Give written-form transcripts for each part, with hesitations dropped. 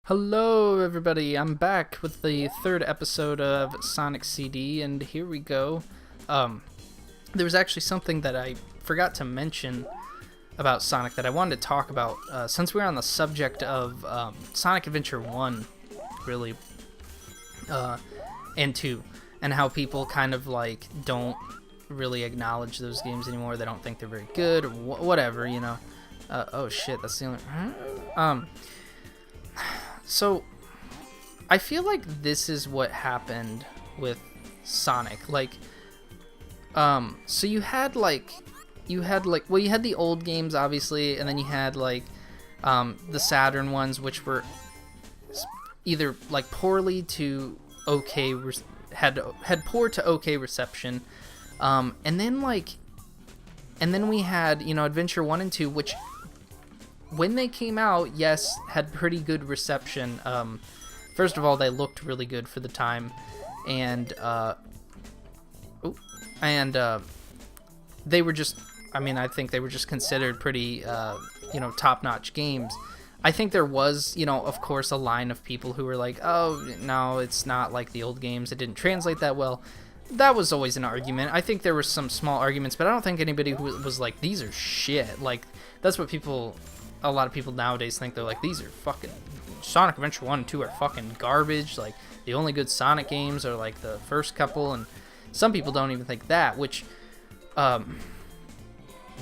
Hello, everybody. I'm back with the third episode of Sonic CD, and here we go. There was actually something that I forgot to mention about Sonic that I wanted to talk about, since we're on the subject of Sonic Adventure 1, really, and 2, and how people kind of, like, don't really acknowledge those games anymore. They don't think they're very good, or whatever, you know. Oh, shit, that's the only... So, I feel like this is what happened with Sonic. Like, so you had the old games, obviously, and then you had, like, the Saturn ones, which were either, like, poorly to okay, had poor to okay reception. And then we had, you know, Adventure 1 and 2, which, when they came out, yes, had pretty good reception. First of all, they looked really good for the time, and they were just, I mean, I think they were just considered pretty, you know, top-notch games. I think there was, you know, of course, a line of people who were like, oh, no, it's not like the old games, it didn't translate that well. That was always an argument. I think there were some small arguments, but I don't think anybody who was like, these are shit. Like, that's what a lot of people nowadays think. They're like, these are fucking, Sonic Adventure 1 and 2 are fucking garbage. Like, the only good Sonic games are like the first couple, and some people don't even think that, which,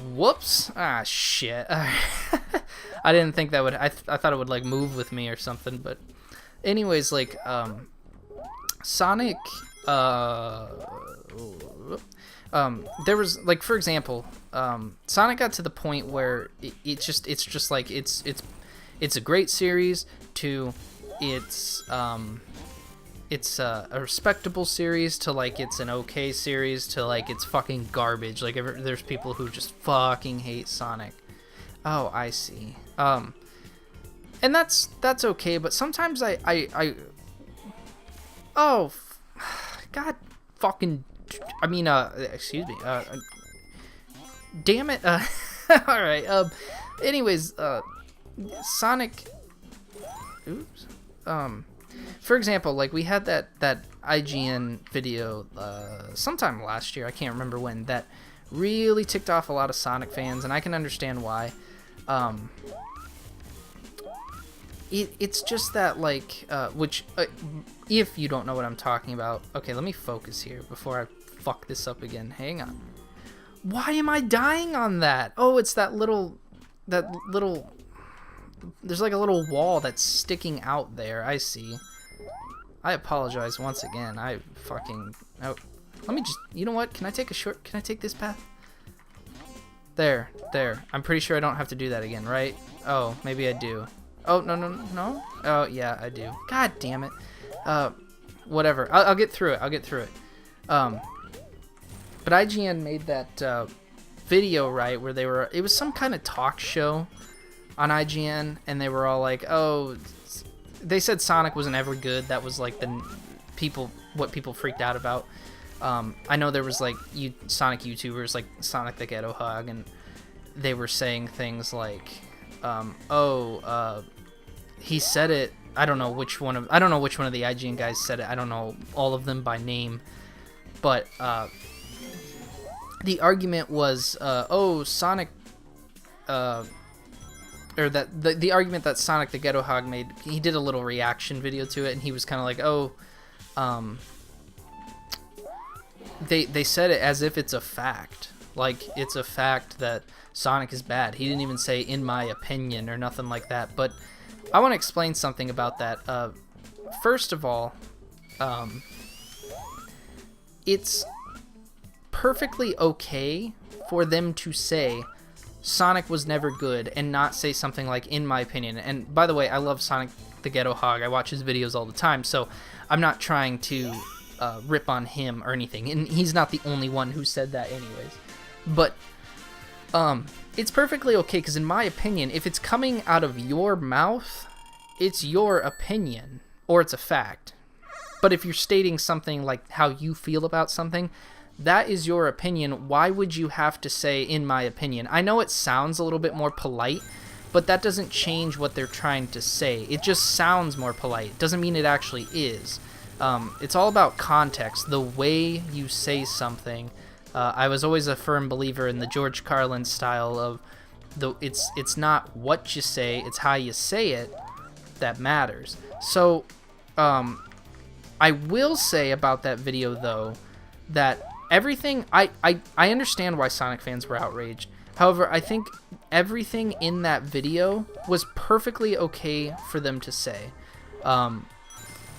whoops. Ah, shit. I didn't think that would, I thought it would, like, move with me or something, but anyways, like, Sonic, there was, like, for example, Sonic got to the point where it's just like it's a great series to it's a respectable series to, like, it's an okay series to, like, it's fucking garbage. Like, there's people who just fucking hate Sonic. Oh, I see. And that's okay, but sometimes oh, God fucking, I mean, excuse me, damn it, alright, anyways, Sonic, oops, for example, like, we had that IGN video, sometime last year, I can't remember when, that really ticked off a lot of Sonic fans, and I can understand why. It's just that, like, if you don't know what I'm talking about, okay, let me focus here before I fuck this up again. Hang on. Why am I dying on that? Oh, it's that little, there's like a little wall that's sticking out there. I see. I apologize once again. Oh, let me just, you know what? Can I take this path? There. I'm pretty sure I don't have to do that again, right? Oh, maybe I do. Oh, no. Oh, yeah, I do. God damn it. Whatever. I'll get through it. But IGN made that video, right, where it was some kind of talk show on IGN, and they were all like, oh, they said Sonic wasn't ever good. That was, like, what people freaked out about. I know there was, like, Sonic YouTubers, like Sonic the Ghetto Hog, and they were saying things like, he said it. I don't know which one of the IGN guys said it. I don't know all of them by name, but the argument was, Sonic, or that the argument that Sonic the Ghetto Hog made. He did a little reaction video to it, and he was kind of like, they said it as if it's a fact. Like, it's a fact that Sonic is bad. He didn't even say, in my opinion, or nothing like that. But I want to explain something about that. First of all, it's perfectly okay for them to say Sonic was never good and not say something like, in my opinion. And by the way, I love Sonic the Ghetto Hog. I watch his videos all the time, so I'm not trying to rip on him or anything. And he's not the only one who said that anyways. But it's perfectly okay, because in my opinion, if it's coming out of your mouth, it's your opinion, or it's a fact. But if you're stating something like how you feel about something, that is your opinion. Why would you have to say, in my opinion? I know it sounds a little bit more polite, but that doesn't change what they're trying to say. It just sounds more polite. It doesn't mean it actually is. It's all about context, the way you say something. I was always a firm believer in the George Carlin style of it's not what you say, it's how you say it that matters. So I will say about that video though that everything I understand why Sonic fans were outraged. However, I think everything in that video was perfectly okay for them to say.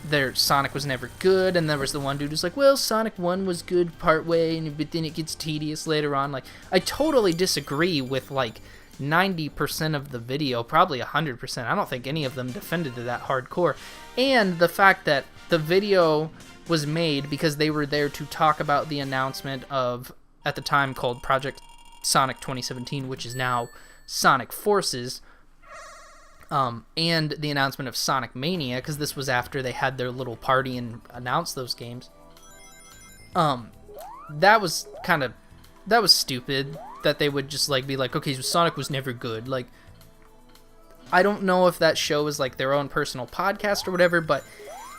Their Sonic was never good, and there was the one dude who's like, well, Sonic 1 was good part way, but then it gets tedious later on. Like, I totally disagree with like 90% of the video, probably 100%. I don't think any of them defended it that hardcore. And the fact that the video was made because they were there to talk about the announcement of, at the time called Project Sonic 2017, which is now Sonic Forces, and the announcement of Sonic Mania, because this was after they had their little party and announced those games. That was stupid that they would just like be like, okay, so Sonic was never good. Like, I don't know if that show is like their own personal podcast or whatever, but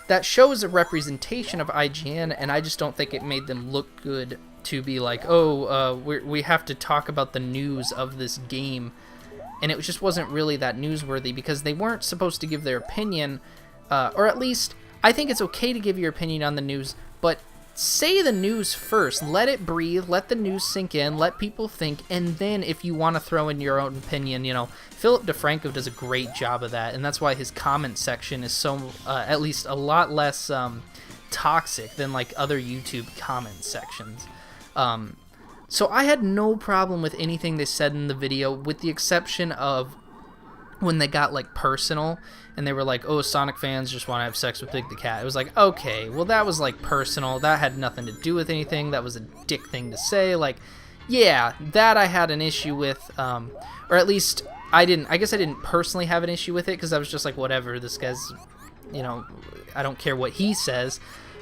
that show is a representation of IGN, and I just don't think it made them look good to be like, oh, we have to talk about the news of this game. And it just wasn't really that newsworthy because they weren't supposed to give their opinion, or at least I think it's okay to give your opinion on the news, but say the news first. Let it breathe, let the news sink in, let people think, and then if you want to throw in your own opinion, you know, Philip DeFranco does a great job of that, and that's why his comment section is so, at least a lot less toxic than like other YouTube comment sections. So I had no problem with anything they said in the video, with the exception of when they got like personal and they were like, oh, Sonic fans just want to have sex with Big the Cat. It was like, okay, well, that was like personal. That had nothing to do with anything. That was a dick thing to say. Like, yeah, that I had an issue with, or at least I guess I didn't personally have an issue with it because I was just like, whatever, this guy's, you know, I don't care what he says.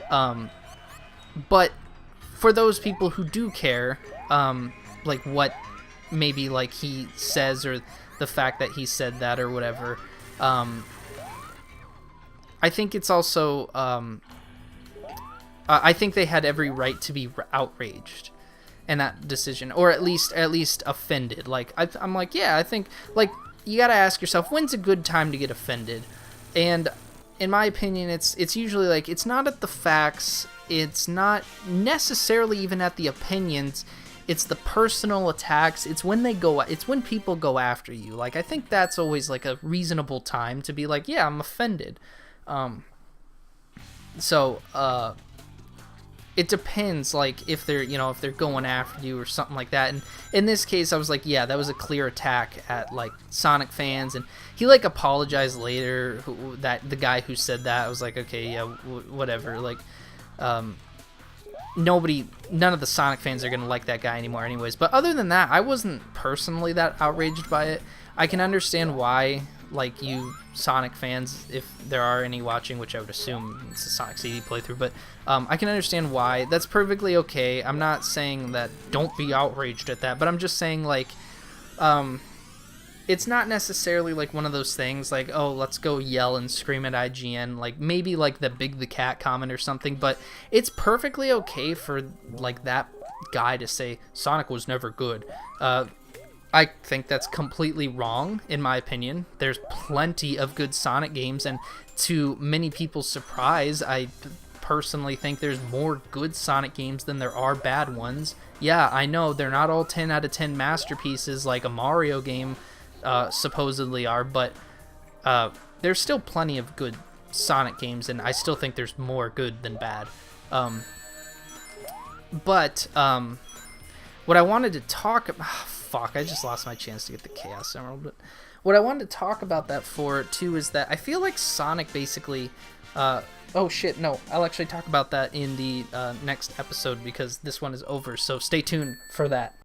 But for those people who do care, like what maybe like he says or the fact that he said that or whatever, I think it's also, I think they had every right to be outraged in that decision, or at least offended. Like, I'm like, yeah, I think, like, you gotta ask yourself, when's a good time to get offended? And in my opinion, it's usually like, it's not at the facts, it's not necessarily even at the opinions, it's the personal attacks, it's when people go after you. Like, I think that's always like a reasonable time to be like, yeah, I'm offended. It depends, like, if they're going after you or something like that. And in this case, I was like, yeah, that was a clear attack at, like, Sonic fans. And he, like, apologized later, the guy who said that. I was like, okay, yeah, whatever. Like, none of the Sonic fans are going to like that guy anymore anyways. But other than that, I wasn't personally that outraged by it. I can understand why, like, you Sonic fans, if there are any watching, which I would assume it's a Sonic CD playthrough, but I can understand why. That's perfectly okay. I'm not saying that don't be outraged at that, but I'm just saying, like, it's not necessarily like one of those things like, oh, let's go yell and scream at IGN, like maybe like the Big the Cat comment or something, but it's perfectly okay for like that guy to say Sonic was never good. I think that's completely wrong, in my opinion. There's plenty of good Sonic games, and to many people's surprise, I personally think there's more good Sonic games than there are bad ones. Yeah, I know, they're not all 10 out of 10 masterpieces like a Mario game supposedly are, but there's still plenty of good Sonic games, and I still think there's more good than bad. But what I wanted to talk about... Fuck, I just lost my chance to get the Chaos Emerald. But what I wanted to talk about that for, too, is that I feel like Sonic basically... oh, shit, no. I'll actually talk about that in the next episode because this one is over, so stay tuned for that.